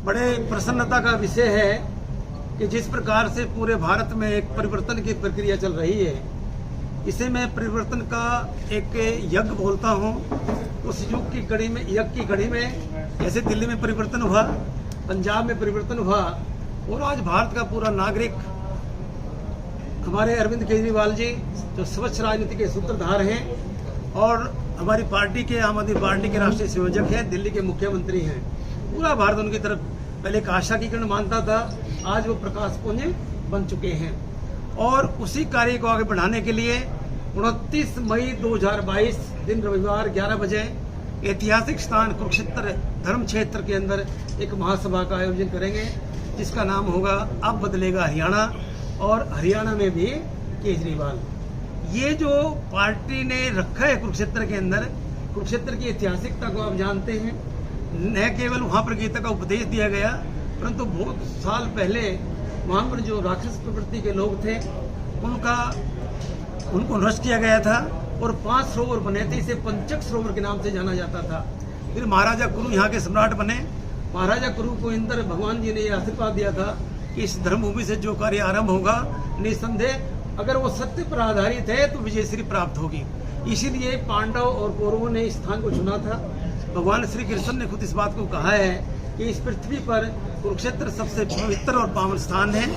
बड़े प्रसन्नता का विषय है कि जिस प्रकार से पूरे भारत में एक परिवर्तन की प्रक्रिया चल रही है, इसे मैं परिवर्तन का एक यज्ञ बोलता हूँ। उस युग की कड़ी में, यज्ञ की कड़ी में, जैसे दिल्ली में परिवर्तन हुआ, पंजाब में परिवर्तन हुआ, और आज भारत का पूरा नागरिक, हमारे अरविंद केजरीवाल जी जो स्वच्छ राजनीति के सूत्रधार हैं और हमारी पार्टी के, आम आदमी पार्टी के राष्ट्रीय संयोजक हैं, दिल्ली के मुख्यमंत्री हैं, पूरा भारत उनकी तरफ पहले एक आशा की किरण मानता था, आज वो प्रकाश पुंज बन चुके हैं। और उसी कार्य को आगे बढ़ाने के लिए 29 मई 2022 दिन रविवार 11 बजे ऐतिहासिक स्थान कुरुक्षेत्र धर्म क्षेत्र के अंदर एक महासभा का आयोजन करेंगे, जिसका नाम होगा अब बदलेगा हरियाणा, और हरियाणा में भी केजरीवाल। ये जो पार्टी ने रखा है कुरुक्षेत्र के अंदर, कुरुक्षेत्र की ऐतिहासिकता को आप जानते हैं। न केवल वहाँ पर गीता का उपदेश दिया गया, परंतु बहुत साल पहले वहाँ पर जो राक्षस प्रवृत्ति के लोग थे उनको नष्ट किया गया था, और 5 सरोवर बने थे। इसे पंचक सरोवर के नाम से जाना जाता था। फिर महाराजा कुरु यहाँ के सम्राट बने। महाराजा कुरु को इंद्र भगवान जी ने यह आशीर्वाद दिया था कि इस धर्मभूमि से जो कार्य आरंभ होगा, निस्संदेह अगर वो सत्य पर आधारित है तो विजयश्री प्राप्त होगी। इसीलिए पांडव और कौरवों ने इस स्थान को चुना था। भगवान श्री कृष्ण ने खुद इस बात को कहा है कि इस पृथ्वी पर कुरुक्षेत्र सबसे पवित्र और पावन स्थान है।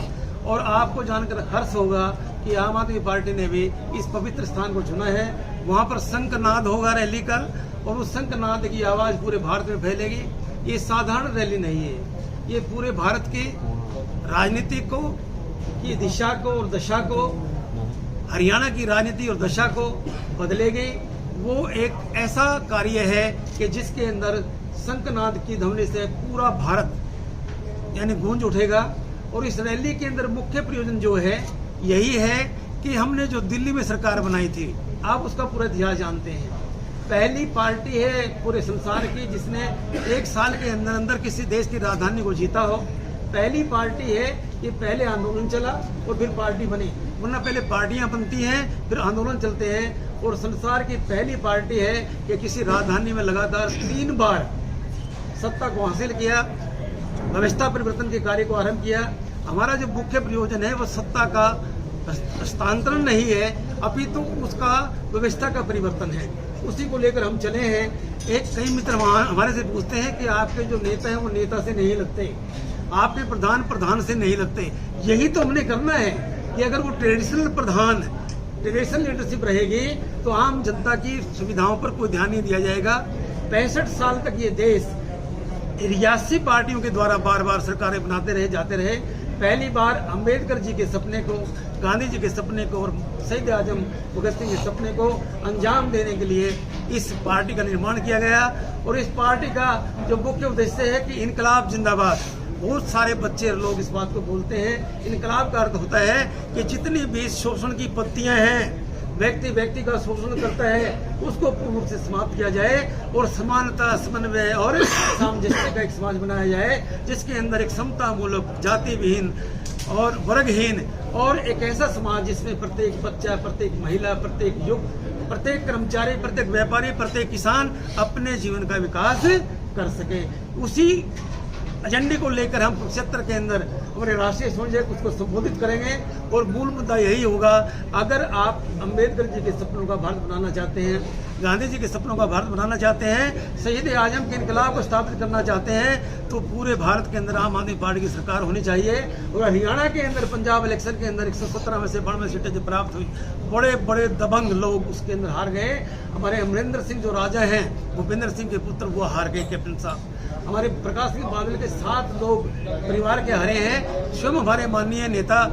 और आपको जानकर हर्ष होगा कि आम आदमी पार्टी ने भी इस पवित्र स्थान को चुना है। वहाँ पर शंखनाद होगा रैली का, और उस शंखनाद की आवाज़ पूरे भारत में फैलेगी। ये साधारण रैली नहीं है, ये पूरे भारत की राजनीति को, की दिशा को और दशा को, हरियाणा की राजनीति और दशा को बदलेगी। वो एक ऐसा कार्य है कि जिसके अंदर शंखनाद की ध्वनि से पूरा भारत यानी गूंज उठेगा। और इस रैली के अंदर मुख्य प्रयोजन जो है यही है कि हमने जो दिल्ली में सरकार बनाई थी, आप उसका पूरा इतिहास जानते हैं। पहली पार्टी है पूरे संसार की जिसने 1 साल के अंदर अंदर किसी देश की राजधानी को जीता हो। पहली पार्टी है कि पहले आंदोलन चला और फिर पार्टी बनी, वरना पहले पार्टियां बनती हैं फिर आंदोलन चलते हैं। और संसार की पहली पार्टी है कि किसी राजधानी में लगातार 3 बार सत्ता को हासिल किया, व्यवस्था परिवर्तन के कार्य को आरंभ किया। हमारा जो मुख्य प्रयोजन है वो सत्ता का हस्तांतरण नहीं है, अपितु उसका व्यवस्था का परिवर्तन है। उसी को लेकर हम चले हैं। कई मित्र हमारे से पूछते हैं कि आपके जो नेता हैं वो नेता से नहीं लगते, आपके प्रधान से नहीं लगते। यही तो हमने करना है कि अगर वो ट्रेडिशनल लीडरशिप रहेगी तो आम जनता की सुविधाओं पर कोई ध्यान नहीं दिया जाएगा। 65 साल तक ये देश 83 पार्टियों के द्वारा बार बार सरकारें बनाते रहे, जाते रहे। पहली बार अंबेडकर जी के सपने को, गांधी जी के सपने को और शहीद आजम भगत सिंह के सपने को अंजाम देने के लिए इस पार्टी का निर्माण किया गया। और इस पार्टी का जो मुख्य उद्देश्य है कि इनकलाब जिंदाबाद। बहुत सारे बच्चे लोग इस बात को बोलते हैं। इनकलाब का अर्थ होता है कि जितनी भी शोषण की पत्तियां हैं, व्यक्ति का शोषण करता है, उसको पूर्ण रूप से समाप्त किया जाए और समानता, समन्वय और सामंजस्य का एक समाज बनाया जाए, जिसके अंदर एक समता मूलक, जाति विहीन और वर्गहीन और एक ऐसा समाज जिसमें प्रत्येक बच्चा, प्रत्येक महिला, प्रत्येक युग, प्रत्येक कर्मचारी, प्रत्येक व्यापारी, प्रत्येक किसान अपने जीवन का विकास कर सके। उसी एजेंडे को लेकर हम कुरुक्षेत्र के अंदर हमारे राष्ट्रीय संयोजक उसको संबोधित करेंगे। और मूल मुद्दा यही होगा, अगर आप अंबेडकर जी के सपनों का भारत बनाना चाहते हैं, गांधी जी के सपनों का भारत बनाना चाहते हैं, शहीद आजम के इनकलाब को स्थापित करना चाहते हैं, तो पूरे भारत के अंदर आम आदमी पार्टी की सरकार होनी चाहिए। और हरियाणा के अंदर पंजाब इलेक्शन के अंदर 117 में से 92 सीटें जो प्राप्त हुई, बड़े बड़े दबंग लोग उसके अंदर हार गए। हमारे अमरिंदर सिंह जो राजा हैं, भूपेंद्र सिंह के पुत्र, वो हार गए, कैप्टन साहब। हमारे प्रकाश सिंह बादल के 7 लोग परिवार के हारे हैं। स्वयं हमारे माननीय नेता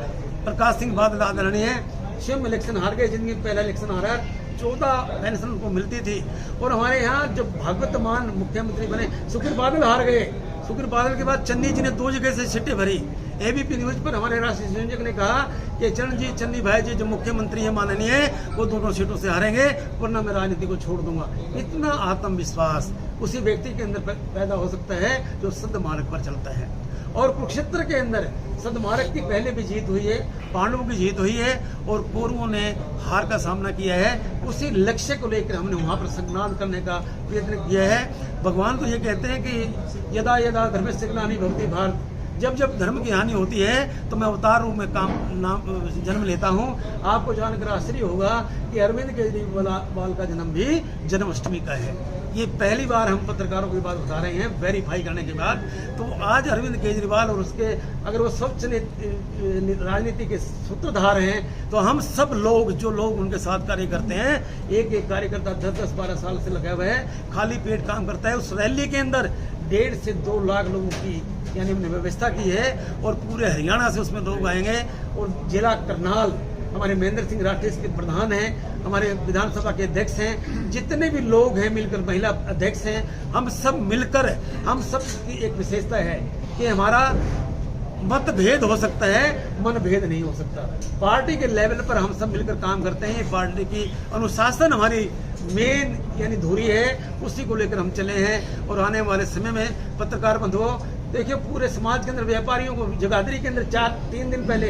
प्रकाश सिंह बादल आदरणीय स्वयं इलेक्शन हार गए, जिनकी पहला इलेक्शन हारा। 14 पेंशन उनको मिलती थी। और हमारे यहाँ जो भगवतमान मुख्यमंत्री बने सुखबीर बादल हार गए। सुखबीर बादल के बाद चन्नी जी ने 2 जगह से सीटें भरी। एबीपी न्यूज पर हमारे राष्ट्रीय संयोजक ने कहा कि चन्नी भाई जी जो मुख्यमंत्री है माननीय, वो दोनों सीटों से हारेंगे, वरना मैं राजनीति को छोड़ दूंगा। इतना आत्मविश्वास उसी व्यक्ति के अंदर पैदा हो सकता है जो शुद्ध मार्ग पर चलता है। और कुरुक्षेत्र के अंदर सदमार्ग की पहले भी जीत हुई है, पांडवों की जीत हुई है और कौरवों ने हार का सामना किया है। उसी लक्ष्य को लेकर हमने वहाँ पर संग्राम करने का प्रयत्न किया है। भगवान तो ये कहते हैं कि यदा यदा धर्मस्य ग्लानि भवति भारत, जब जब धर्म की हानि होती है तो मैं अवतार रूप में जन्म लेता हूँ। आपको जानकर आश्चर्य होगा कि अरविंद केजरीवाल का जन्म भी जन्माष्टमी का है। ये पहली बार हम पत्रकारों की बात बता रहे हैं वेरीफाई करने के बाद। तो आज अरविंद केजरीवाल और उसके अगर वो स्वच्छ राजनीति के सूत्रधार हैं तो हम सब लोग जो लोग उनके साथ कार्य करते हैं, एक एक कार्यकर्ता 10-12 साल से लगा हुआ है, खाली पेट काम करता है। उस रैली के अंदर 1.5 से 2 लाख लोगों की यानी हमने व्यवस्था की है और पूरे हरियाणा से उसमें लोग आएंगे। और जिला करनाल हमारे महेंद्र सिंह राठौर के प्रधान हैं, हमारे विधानसभा के अध्यक्ष हैं, जितने भी लोग हैं मिलकर, महिला अध्यक्ष हैं, हम सब मिलकर, हम सब की एक विशेषता है कि हमारा मतभेद हो सकता है, मनभेद नहीं हो सकता। पार्टी के लेवल पर हम सब मिलकर काम करते हैं। पार्टी की अनुशासन हमारी मेन यानी धुरी है, उसी को लेकर हम चले हैं। और आने वाले समय में पत्रकार बंधुओं देखिए, पूरे समाज के अंदर व्यापारियों को जगाधरी के अंदर 3 दिन पहले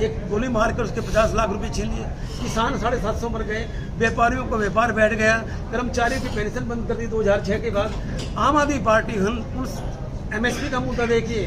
एक गोली मारकर उसके 50 लाख रुपए छीन लिए। किसान 750 मर गए, व्यापारियों को व्यापार बैठ गया, कर्मचारियों की पेंशन बंद कर दी 2006 के बाद। आम आदमी पार्टी उस MSP का मुद्दा देखिए,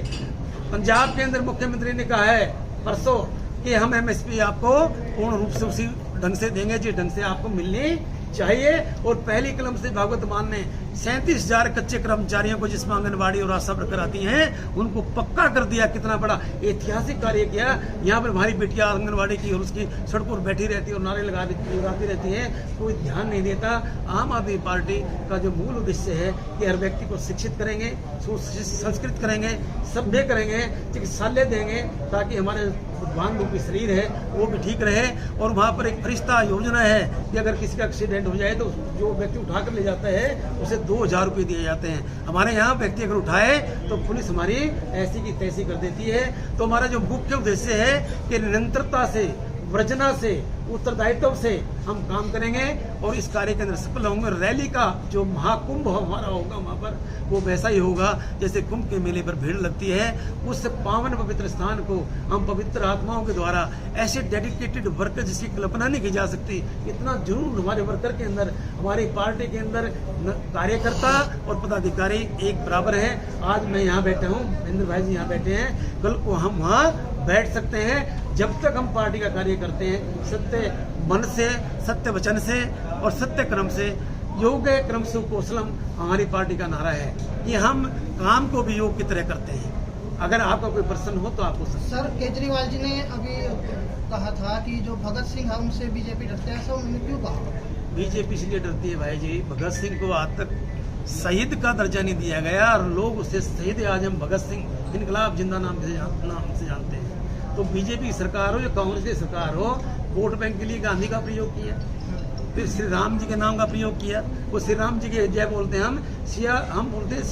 पंजाब के अंदर मुख्यमंत्री ने कहा है परसों कि हम MSP आपको पूर्ण रूप से उसी ढंग से देंगे जिस ढंग से आपको मिलनी चाहिए। और पहली कलम से भागवत मान ने 37,000 कच्चे कर्मचारियों को जिसमें आंगनबाड़ी और आशा वर्कर आती हैं उनको पक्का कर दिया। कितना बड़ा ऐतिहासिक कार्य किया। यहाँ पर हमारी बेटियां आंगनबाड़ी की और उसकी सड़कों पर बैठी रहती है और नारे लगाती रहती है, कोई ध्यान नहीं देता। आम आदमी पार्टी का जो मूल उद्देश्य है कि हर व्यक्ति को शिक्षित करेंगे, संस्कृत करेंगे, सभ्य करेंगे, चिकित्सालय देंगे ताकि हमारे भगवान रूपी शरीर है वो भी ठीक रहे। और वहाँ पर एक फरिश्ता योजना है कि अगर किसी का एक्सीडेंट हो जाए तो जो व्यक्ति उठाकर ले जाता है उसे 2,000 रुपये दिए जाते हैं। हमारे यहाँ व्यक्ति अगर उठाए तो पुलिस हमारी ऐसी की तैसी कर देती है। तो हमारा जो मुख्य उद्देश्य है कि निरंतरता से, वृजना से, उत्तरदायित्व से हम काम करेंगे और इस कार्य के अंदर सफल होंगे। रैली का जो महाकुंभ हमारा होगा वहाँ पर वो वैसा ही होगा जैसे कुंभ के मेले पर भीड़ लगती है। उस पावन पवित्र स्थान को हम पवित्र आत्माओं के द्वारा ऐसे डेडिकेटेड वर्कर जिसकी कल्पना नहीं की जा सकती, इतना जरूर हमारे वर्कर के अंदर, हमारी पार्टी के अंदर कार्यकर्ता और पदाधिकारी एक बराबर है। आज मैं यहाँ बैठा हूँ, महेंद्र भाई जी यहाँ बैठे हैं, कल को हम वहाँ बैठ सकते हैं। जब तक हम पार्टी का कार्य करते हैं सत्य मन से, सत्य वचन से और सत्य क्रम से, योग क्रम से कौशलम हमारी पार्टी का नारा है कि हम काम को भी योग की तरह करते हैं। अगर आपका कोई प्रश्न हो तो आपको सर, केजरीवाल जी ने अभी कहा था कि जो भगत सिंह है उनसे बीजेपी डरते हैं, ऐसा उन्होंने क्यों कहा? बीजेपी इसलिए डरती है भाई जी, भगत सिंह को आज तक शहीद का दर्जा नहीं दिया गया और लोग उसे शहीद आजम भगत सिंह इनकलाब जिंदा नाम से जानते हैं। तो बीजेपी की सरकार हो या कांग्रेस की सरकार हो, वोट बैंक के लिए गांधी का प्रयोग किया, फिर श्री राम जी के नाम का प्रयोग किया। वो श्री राम जी के जय बोलते हैं हम बोलते हैं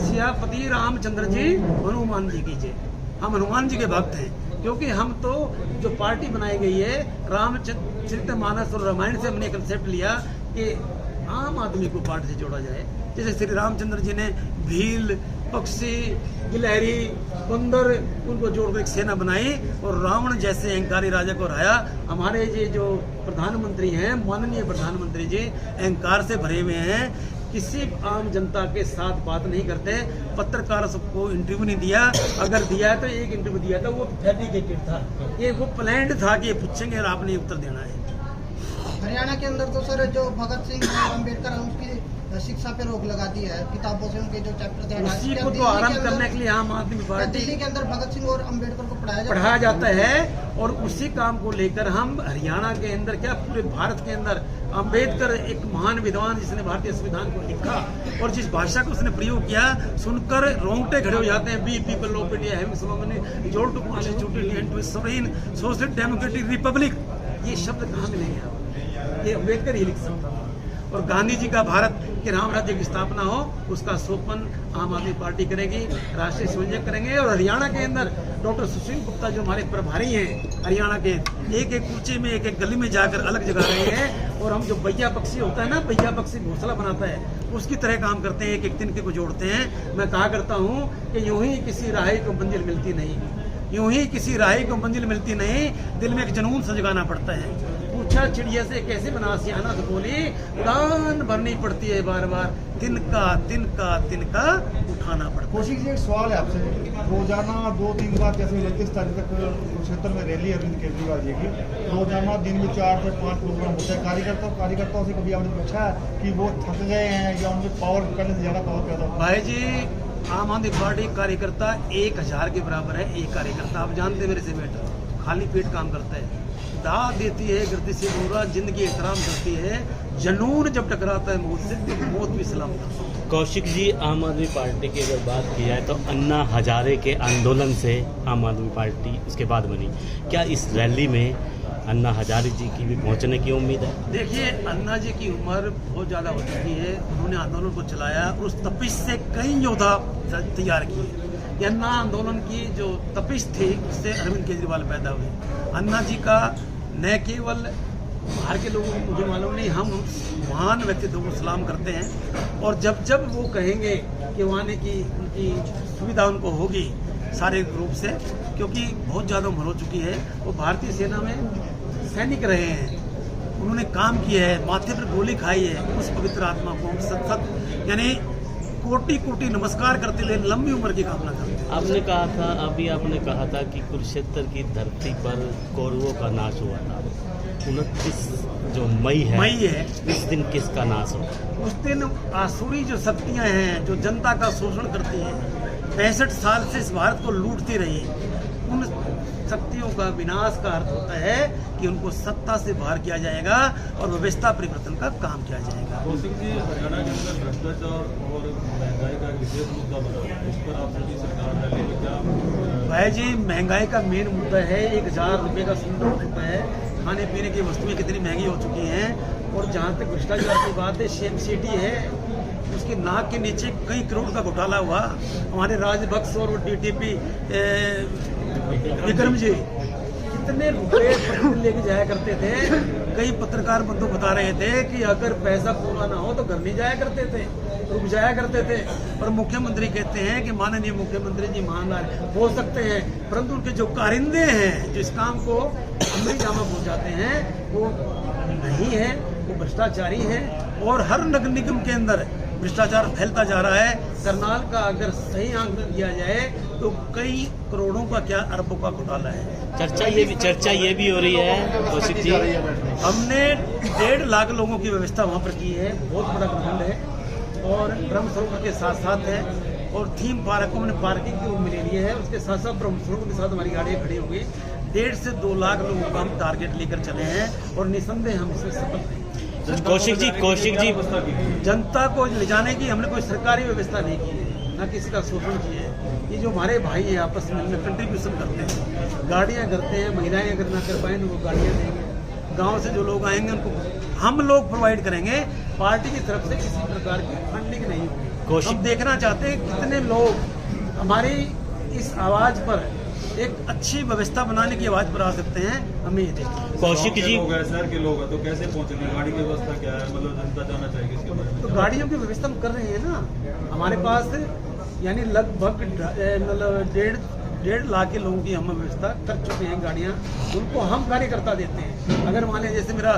सियापति रामचंद्र जी हनुमान जी की जय। हम हनुमान जी के भक्त हैं क्योंकि हम तो जो पार्टी बनाई गई है रामचरितमानस और रामायण से हमने कंसेप्ट लिया कि आम आदमी को पार्टी से जोड़ा जाए। जैसे श्री रामचंद्र जी ने भील, पक्षी, गिलहरी, बंदर उनको जोड़कर एक सेना बनाई और रावण जैसे अहंकारी राजा को हराया। हमारे ये जो प्रधानमंत्री हैं, माननीय प्रधानमंत्री जी अहंकार से भरे हुए हैं, किसी आम जनता के साथ बात नहीं करते। पत्रकारों को इंटरव्यू नहीं दिया, अगर दिया है तो एक इंटरव्यू दिया था, वो फैब्रिकेटेड था, ये वो प्लान्ड था कि ये पूछेंगे और आपने उत्तर देना है। हरियाणा के अंदर तो सर जो भगत सिंह अम्बेडकर है उसकी शिक्षा पे रोक लगा दी है, किताबों से उनके जो चैप्टर थे उसी को तो आरंभ करने के लिए आम आदमी पार्टी दिल्ली के अंदर भगत सिंह और अम्बेडकर को पढ़ाया जाता है। और उसी काम को लेकर हम हरियाणा के अंदर क्या पूरे भारत के अंदर अम्बेडकर एक महान विद्वान जिसने भारतीय संविधान को लिखा और जिस भाषा को उसने प्रयोग किया सुनकर रोंगटे खड़े हो जाते हैं। We people of India having resolve to constituted and to sovereign socialist democratic republic, ये शब्द कहाँ मिलेंगे? ये अम्बेडकर ही लिख सकता था। और गांधी जी का भारत के राम राज्य की स्थापना हो उसका सोपन आम आदमी पार्टी करेगी, राष्ट्रीय संयोजक करेंगे। और हरियाणा के अंदर डॉक्टर सुशील गुप्ता जो हमारे प्रभारी हैं हरियाणा के, एक एक कूचे में, एक एक गली में जाकर अलग जगा रहे हैं। और हम जो बैया पक्षी होता है ना, बैया पक्षी घोंसला बनाता है, उसकी तरह काम करते हैं, एक एक दिन को जोड़ते हैं। मैं कहा करता हूँ कि यूं ही किसी राही को मंजिल मिलती नहीं, यूं ही किसी राही को मंजिल मिलती नहीं, दिल में एक जुनून सा जगाना पड़ता है। पूछा चिड़िया से कैसे बना सियाना, तो बोली उड़ान भरनी पड़ती है बार बार, तिनका तिनका तिनका उठाना पड़ता है। कौशिक जी, एक सवाल है आपसे। रोजाना 2-3 बार, जैसे 29 तारीख तक कुरुक्षेत्र में रैली है अरविंद केजरीवाल जी की, रोजाना दिन में 4 से 5 प्रोग्राम होते हैं। कार्यकर्ताओं से कभी आपने पूछा कि वो थक गए हैं या उनके पावर पहले से ज़्यादा पावर पैदा हो? भाई जी, आम आदमी पार्टी कार्यकर्ता 1000 के बराबर है। एक कार्यकर्ता, आप जानते हैं मेरे से बेटा, खाली पेट काम करता है, दाद देती है, गर्दी से बोरा, जिंदगी एहतराम करती है। जनून जब टकराता है मौत से, तो मौत भी सलाम करती है। कौशिक जी, आम आदमी पार्टी की अगर बात की जाए तो अन्ना हजारे के आंदोलन से आम आदमी पार्टी उसके बाद बनी। क्या इस रैली में अन्ना हजारे जी की भी पहुंचने की उम्मीद है? देखिए, अन्ना जी की उम्र बहुत ज़्यादा हो चुकी है, उन्होंने आंदोलन को चलाया, उस तपिश से कई योद्धा तैयार किए। ये अन्ना आंदोलन की जो तपिश थी, उससे अरविंद केजरीवाल पैदा हुए। अन्ना जी का न केवल बाहर के लोगों को मुझे मालूम नहीं, हम महान व्यक्तित्व को सलाम करते हैं, और जब जब वो कहेंगे कि वहाँ आने की उनकी सुविधा उनको होगी सारे ग्रुप से, क्योंकि बहुत ज़्यादा उम्र हो चुकी है, वो भारतीय सेना में सैनिक रहे हैं, उन्होंने काम किया है, माथे पर गोली खाई है, उस पवित्र आत्मा को हम सत यानी कोटि कोटि नमस्कार करते हुए लंबी उम्र की कामना करते हैं। आपने कहा था, अभी आपने कहा था कि कुरुक्षेत्र की धरती पर कौरवों का नाश हुआ था। 29 जो मई है, इस दिन किसका नाश हो? उस दिन आसुरी जो शक्तियां हैं, जो जनता का शोषण करती हैं, 65 साल से इस भारत को लूटती रही, उन शक्तियों का विनाश का अर्थ होता है कि उनको सत्ता से बाहर किया जाएगा और व्यवस्था परिवर्तन का काम किया जाएगा। कौशिक जी, हरियाणा के अंदर भ्रष्टाचार और महंगाई का विशेष मुद्दा बना, इस पर आप सभी सरकार रैली में क्या? भाई जी, महंगाई का मेन मुद्दा है। 1000 रुपये का सिलेंडर होता है, खाने पीने की वस्तुएं कितनी महंगी हो चुकी हैं। और जहाँ तक भ्रष्टाचार की बात है, CMCT है, उसकी नाक के नीचे कई करोड़ का घोटाला हुआ। हमारे राजभक्ष और DTP विक्रम जी कितने रुपए प्रतिदिन लेके जाया करते थे। कई पत्रकार बंधु बता रहे थे कि अगर पैसा पूरा ना हो तो घर नहीं जाया करते थे, रुक जाया करते थे। और मुख्यमंत्री कहते हैं कि माननीय मुख्यमंत्री जी महान हो सकते हैं, परंतु उनके जो कारिंदे हैं, जो इस काम को अमली जामा पहुंचाते हैं, वो नहीं है, वो भ्रष्टाचारी हैं। और हर नगर निगम के अंदर भ्रष्टाचार फैलता जा रहा है। करनाल का अगर सही आंकलन किया जाए तो कई करोड़ों का क्या अरबों का घोटाला है। चर्चा ये भी हो रही है कौशिक जी, हमने 1.5 लाख लोगों की व्यवस्था वहाँ पर की है, बहुत बड़ा प्रखंड है, और ब्रह्म सरोवर के साथ साथ है, और थीम पार्क को हमने पार्किंग की रूम ले ली है, उसके साथ साथ ब्रह्म सरोवर के साथ हमारी गाड़ियाँ खड़ी होंगी। 1.5 से 2 लाख लोगों का हम टारगेट लेकर चले हैं, और निसंदेह हम इसमें सफल हैं। कौशिक जी, जनता को ले जाने की हमने कोई सरकारी व्यवस्था नहीं की है, ना किसी का शोषण किया है। ये जो हमारे भाई हैं आपस में कंट्रीब्यूशन करते हैं, गाड़ियाँ करते हैं, महिलाएं अगर ना कर पाएँ तो वो गाड़ियाँ देंगे, गांव से जो लोग आएंगे उनको हम लोग प्रोवाइड करेंगे, पार्टी की तरफ से किसी प्रकार की फंडिंग नहीं होगी। हम देखना चाहते हैं कितने लोग हमारी इस आवाज़ पर एक अच्छी व्यवस्था बनाने की आवाज़ पर आ सकते हैं, हमें ये देखिए। कौशिक जी, लोग हैं, शहर के लोग हैं, तो कैसे पहुंचेंगे? गाड़ी की व्यवस्था क्या है? मतलब जनता जाना चाहिए इसके बारे में। तो गाड़ियों की व्यवस्था हम कर रहे हैं ना, हमारे पास यानी लगभग मतलब 1.5 लाख के लोगों की हम व्यवस्था कर चुके हैं गाड़ियाँ, उनको हम कार्यकर्ता देते हैं। अगर मान लीजिए जैसे मेरा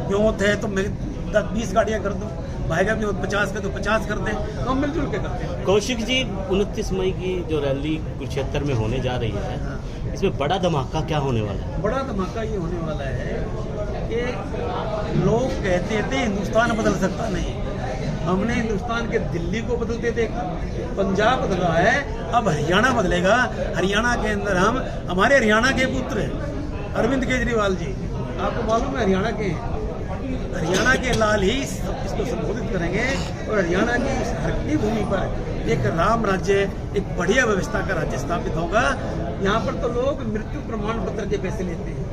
ब्योत है तो मैं 10-20 गाड़ियाँ कर दूँ, भाई का ब्योत 50 का तो 50 कर दें, तो हम मिलजुल के करते हैं। कौशिक जी, 29 मई की जो रैली कुरुक्षेत्र में होने जा रही है, इसमें बड़ा धमाका क्या होने वाला है? बड़ा धमाका ये होने वाला है कि लोग कहते थे हिंदुस्तान बदल सकता नहीं, हमने हिंदुस्तान के दिल्ली को बदलते देखा, पंजाब बदल रहा है, अब हरियाणा बदलेगा। हरियाणा के अंदर हमारे हरियाणा के पुत्र अरविंद केजरीवाल जी, आपको मालूम है हरियाणा के हैं, हरियाणा के लाल ही इसको संबोधित करेंगे, और हरियाणा की इस हरकी भूमि पर एक राम राज्य, एक बढ़िया व्यवस्था का राज्य स्थापित होगा। यहाँ पर तो लोग मृत्यु प्रमाण पत्र के पैसे लेते हैं,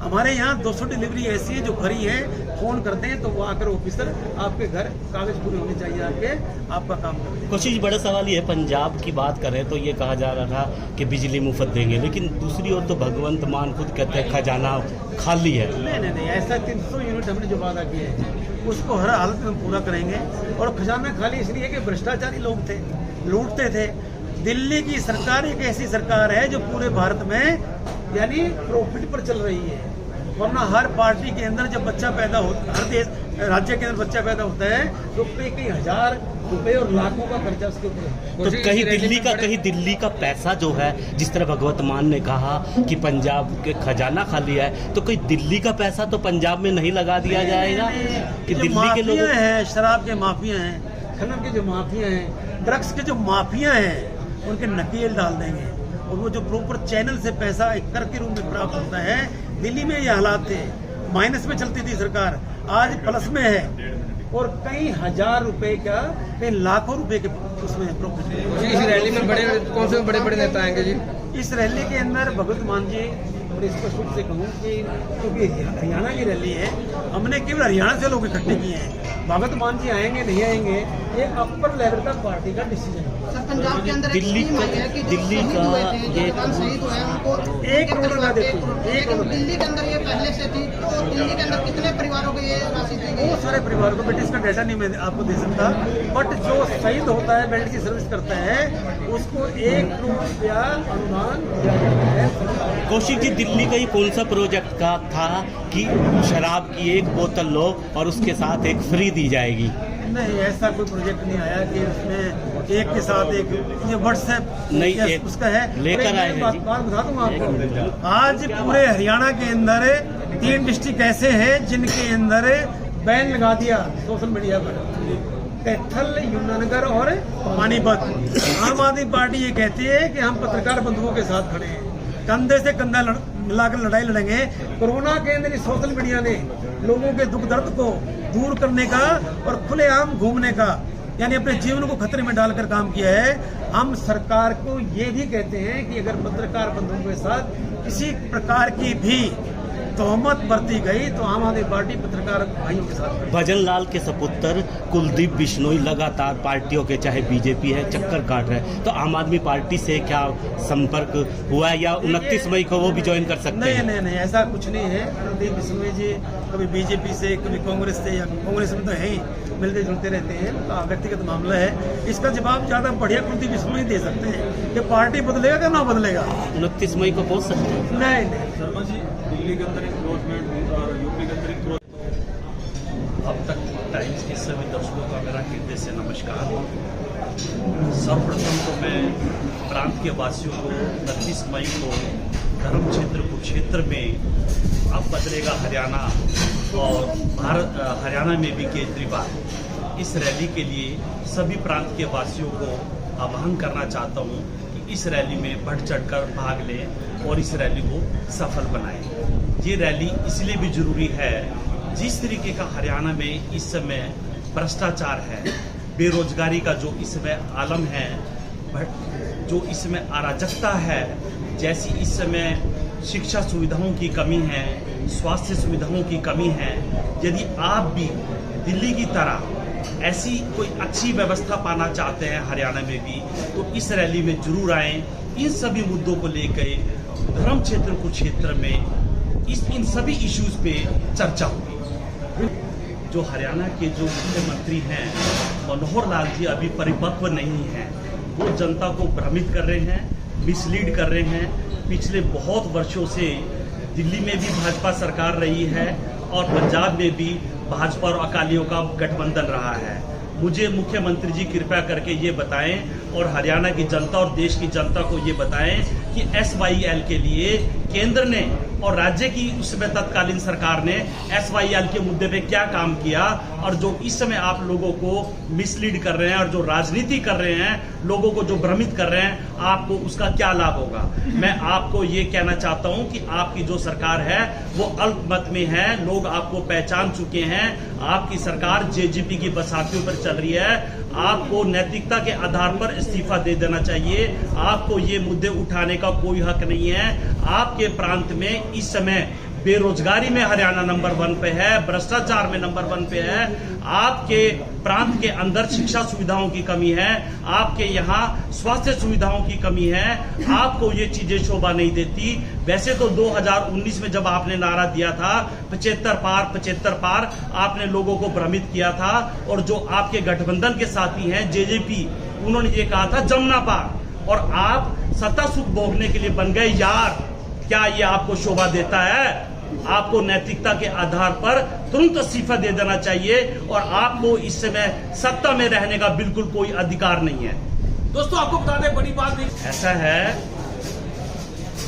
हमारे यहाँ 200 डिलीवरी ऐसी है जो फ्री है, फोन करते हैं तो वो आकर ऑफिसर आपके घर कागज पूरे होने चाहिए आपका काम करते हैं। कोशिश बड़ा सवाल ये है, पंजाब की बात करें तो ये कहा जा रहा था कि बिजली मुफ्त देंगे, लेकिन दूसरी ओर तो भगवंत मान खुद कहते हैं खजाना खाली है। नहीं ऐसा 300 यूनिट हमने जो वादा किया है उसको हर हालत में पूरा करेंगे। और खजाना खाली इसलिए कि भ्रष्टाचारी लोग थे, लूटते थे। दिल्ली की सरकार एक ऐसी सरकार है जो पूरे भारत में यानी प्रॉफिट पर चल रही है, वरना हर पार्टी के अंदर जब बच्चा पैदा होता, हर देश राज्य के अंदर बच्चा पैदा होता है तो कई हजार रुपए और लाखों का खर्चा उसके ऊपर। तो कहीं दिल्ली का पैसा जो है, जिस तरह भगवत मान ने कहा कि पंजाब के खजाना खाली है, तो कोई दिल्ली का पैसा तो पंजाब में नहीं लगा दिया जाएगा कि दिल्ली के लोग हैं, शराब के माफिया हैं, खनन के जो माफिया हैं, ड्रग्स के जो माफिया हैं, उनके नकेल डाल देंगे। और वो जो प्रॉपर चैनल से पैसा एक कर के रूप में प्राप्त होता है, दिल्ली में ये हालात थे। माइनस में चलती थी सरकार, आज प्लस में है और कई हजार रुपए का, कई लाखों रुपए के उसमें प्रॉफिट। इस रैली में कौन से बड़े नेता आएंगे जी? इस रैली के अंदर भगवत मान जी, और स्पष्ट रूप से कहूँ कि क्योंकि हरियाणा की रैली है, हमने केवल हरियाणा से लोग इकट्ठे किए हैं। भगवत मान जी आएंगे नहीं आएंगे ये अपर लेवल का पार्टी का डिसीजन है। सर, पंजाब के अंदर दिल्ली का ये शहीद हुए हैं उनको 1 करोड़ लगा देते हैं। 1 करोड़ दिल्ली के अंदर ये पहले से थी, तो दिल्ली के अंदर कितने परिवारों को ये राशि दी गई? बहुत सारे परिवार को, बेटे इसका डाटा नहीं मैं आपको दे सकता, बट जो शहीद होता है, बेल्ट की सर्विस करता है, उसको 1 करोड़ रुपया अनुदान दिया जाता है। कौशिक जी, दिल्ली का ही कौन सा प्रोजेक्ट का था कि शराब की 1 बोतल लो और उसके साथ एक फ्री दी जाएगी? नहीं, ऐसा कोई प्रोजेक्ट नहीं आया कि उसमें एक के साथ एक, ये व्हाट्सएप नहीं उसका है लेकर आए हैं जी। बात बता दूं आपको, आज पूरे हरियाणा के अंदर 3 डिस्ट्रिक्ट ऐसे हैं जिनके अंदर बैन लगा दिया सोशल मीडिया पर, कैथल, यमुनानगर और पानीपत। आम आदमी पार्टी ये कहती है कि हम पत्रकार बंधुओं के साथ खड़े हैं, कंधे से कंधा मिलाकर लड़ाई लड़ेंगे। कोरोना के अंदर सोशल मीडिया ने लोगों के दुख दर्द को दूर करने का और खुलेआम घूमने का, यानी अपने जीवन को खतरे में डालकर काम किया है। हम सरकार को ये भी कहते हैं कि अगर पत्रकार बंधुओं के साथ किसी प्रकार की भी तोहमत बरती गई तो आम आदमी पार्टी पत्रकार भाइयों के साथ। भजन लाल के सपुत्र कुलदीप बिश्नोई लगातार पार्टियों के, चाहे बीजेपी है, चक्कर काट रहे हैं, तो आम आदमी पार्टी से क्या संपर्क हुआ है या 29 मई को वो भी ज्वाइन कर सकते हैं? नहीं, ऐसा कुछ नहीं है। कुलदीप बिश्नोई जी कभी बीजेपी से, कभी कांग्रेस से, या कांग्रेस में तो है ही, मिलते जुलते रहते हैं, व्यक्तिगत मामला है। इसका जवाब ज्यादा बढ़िया कुलदीप बिश्नोई दे सकते हैं कि पार्टी बदलेगा क्या ना बदलेगा। 29 मई को पहुंच सकते हैं? नहीं। शर्मा जी, दिल्ली के अंदर एनक्रोचमेंट और यूपी के अंदर एनक्रोचमेंट। अब तक टाइम्स के सभी दर्शकों का मेरा हृदय से नमस्कार। सर्वप्रथम तो मैं प्रांत के वासियों को 29 मई को धर्म क्षेत्र कुरुक्षेत्र में अब बदलेगा हरियाणा और हरियाणा में भी केजरीवाल, इस रैली के लिए सभी प्रांत के वासियों को आह्वान करना चाहता हूँ कि इस रैली में बढ़ चढ़कर भाग लें और इस रैली को सफल बनाएं। ये रैली इसलिए भी जरूरी है, जिस तरीके का हरियाणा में इस समय भ्रष्टाचार है, बेरोजगारी का जो इस समय आलम है, जो इसमें अराजकता है, जैसी इस समय शिक्षा सुविधाओं की कमी है, स्वास्थ्य सुविधाओं की कमी है, यदि आप भी दिल्ली की तरह ऐसी कोई अच्छी व्यवस्था पाना चाहते हैं हरियाणा में भी, तो इस रैली में जरूर आएं। इन सभी मुद्दों को लेकर धर्म क्षेत्र कुरुक्षेत्र में इन सभी इश्यूज पे चर्चा होगी। जो हरियाणा के जो मुख्यमंत्री हैं मनोहर लाल जी अभी परिपक्व नहीं हैं, वो जनता को भ्रमित कर रहे हैं, मिसलीड कर रहे हैं। पिछले बहुत वर्षों से दिल्ली में भी भाजपा सरकार रही है और पंजाब में भी भाजपा और अकालियों का गठबंधन रहा है। मुझे मुख्यमंत्री जी कृपया करके ये बताएं और हरियाणा की जनता और देश की जनता को ये बताएं कि SYL के लिए केंद्र ने और राज्य की उस समय तत्कालीन सरकार ने SYL के मुद्दे पे क्या काम किया, और जो इस समय आप लोगों को मिसलीड कर रहे हैं और जो राजनीति कर रहे हैं, लोगों को जो भ्रमित कर रहे हैं, आपको उसका क्या लाभ होगा। मैं आपको ये कहना चाहता हूं कि आपकी जो सरकार है वो अल्पमत में है, लोग आपको पहचान चुके हैं। आपकी सरकार JGP की बसातियों पर चल रही है। आपको नैतिकता के आधार पर इस्तीफा दे देना चाहिए। आपको ये मुद्दे उठाने का कोई हक नहीं है। आपके प्रांत में इस समय बेरोजगारी में हरियाणा नंबर 1 पे है, भ्रष्टाचार में नंबर 1 पे है। आपके प्रांत के अंदर शिक्षा सुविधाओं की कमी है, आपके यहाँ स्वास्थ्य सुविधाओं की कमी है, आपको ये चीजें शोभा नहीं देती। वैसे तो 2019 में जब आपने नारा दिया था 75 पार, आपने लोगों को भ्रमित किया था, और जो आपके गठबंधन के साथी हैं जेजेपी, उन्होंने ये कहा था जमुना पार, और आप सत्ता सुख भोगने के लिए बन गए यार। क्या ये आपको शोभा देता है? आपको नैतिकता के आधार पर तुरंत इस्तीफा दे देना चाहिए, और आपको इस समय सत्ता में रहने का बिल्कुल कोई अधिकार नहीं है। दोस्तों आपको बता दें बड़ी बात ऐसा है,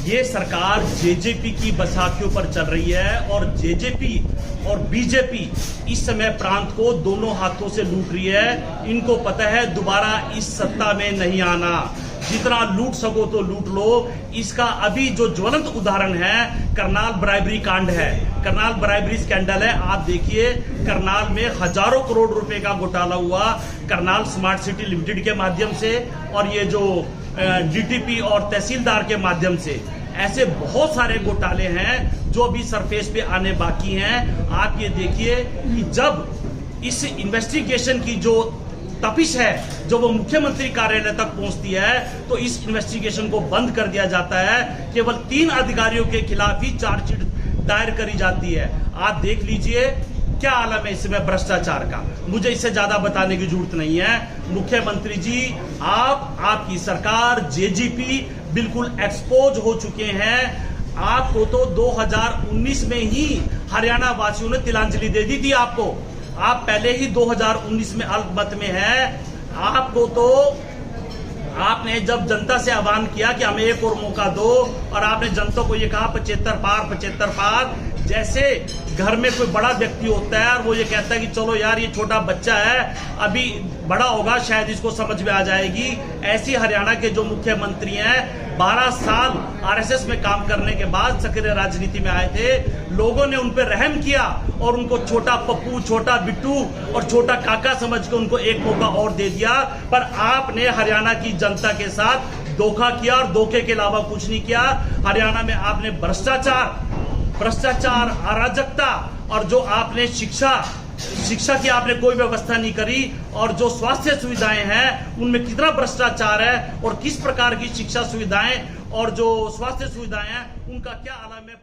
ये सरकार जेजेपी की बसातियों पर चल रही है, और जेजेपी और बीजेपी इस समय प्रांत को दोनों हाथों से लूट रही है। इनको पता है दोबारा इस सत्ता में नहीं आना, जितना लूट सको तो लूट लो। इसका अभी जो ज्वलंत उदाहरण है करनाल ब्राइबरी कांड है, करनाल ब्राइबरी स्कैंडल है। आप देखिए करनाल में हजारों करोड़ रुपए का घोटाला हुआ करनाल स्मार्ट सिटी लिमिटेड के माध्यम से, और ये जो डीटीपी और तहसीलदार के माध्यम से। ऐसे बहुत सारे घोटाले हैं जो अभी सरफेस पे आने बाकी हैं। आप ये देखिए कि जब इस इन्वेस्टिगेशन की जो तपिश है, जो वो मुख्यमंत्री कार्यालय तक पहुंचती है, तो इस इन्वेस्टिगेशन को बंद कर दिया जाता है। केवल 3 अधिकारियों के खिलाफ ही चार्जशीट दायर करी जाती है। आप देख लीजिए क्या आलम है इसमें भ्रष्टाचार का। मुझे इससे ज्यादा बताने की जरूरत नहीं है। मुख्यमंत्री जी, आपकी सरकार, जेजीपी बिल्कुल एक्सपोज हो चुके हैं। आपको तो 2019 में ही हरियाणा वासियों ने तिलांजलि दे दी थी। आप पहले ही 2019 में अल्पमत में है। आपको तो आपने जब जनता से आह्वान किया कि हमें एक और मौका दो, और आपने जनता को ये कहा 75 पार, जैसे घर में कोई बड़ा व्यक्ति होता है और वो ये कहता है कि चलो यार ये छोटा बच्चा है, अभी बड़ा होगा शायद इसको समझ में आ जाएगी। ऐसी हरियाणा के जो मुख्यमंत्री हैं 12 साल आरएसएस में काम करने के बाद सक्रिय राजनीति में आए थे, लोगों ने उन पर रहम किया और उनको छोटा पप्पू, छोटा बिट्टू और छोटा काका समझ के उनको एक मौका और दे दिया। पर आपने हरियाणा की जनता के साथ धोखा किया, और धोखे के अलावा कुछ नहीं किया। हरियाणा में आपने भ्रष्टाचार, अराजकता, और जो आपने शिक्षा की आपने कोई व्यवस्था नहीं करी, और जो स्वास्थ्य सुविधाएं हैं उनमें कितना भ्रष्टाचार है, और किस प्रकार की शिक्षा सुविधाएं और जो स्वास्थ्य सुविधाएं हैं उनका क्या आलम है।